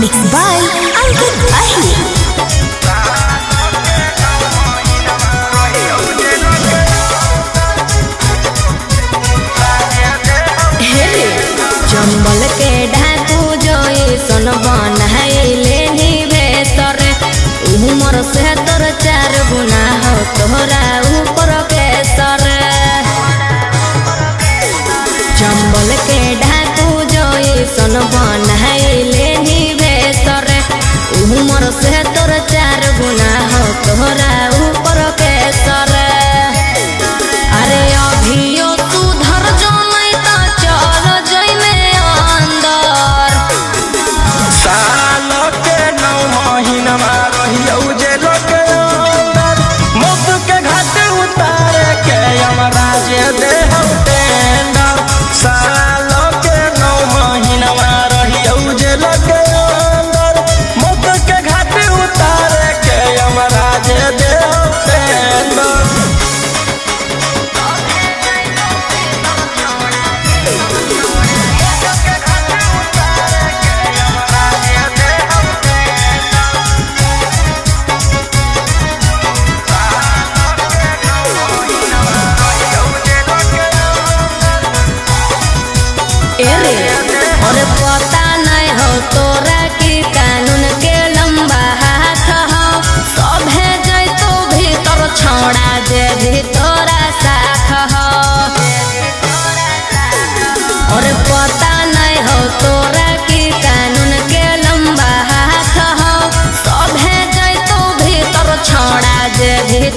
Mixed by Ankit Ahli. Chambal के ढाकू जोई सन बनहाइले निवेशर उमर से तोर 4 गुना हो तोहरा ऊपर के सर। चंबल के ढाकू जोई सन बनहाइले निवेशर उमर से तोर 4 गुना हो तोहरा ऊपर के सर। अरे अभियो तू धर जो नहीं ता चल जइमे अंदर। साल के 9 महीना रहियौ जे लोग अंदर मौत के घाट उतारे के हमरा जे देहौ टेंडर। साल के 9 महीना रहियौ जे लोग अंदर मौत के घाट उतारे के हमरा जे देहौ टेंडर। एरे और पता नहीं हो तोरा की कानून के लंबा हाथ हो सब है जैतो भीतर छोड़ा जे भी तोरा साथ हो। और पता नहीं हो तोरा की कानून के लंबा हाथ हो सब है जैतो भीतर छोड़ा जे भी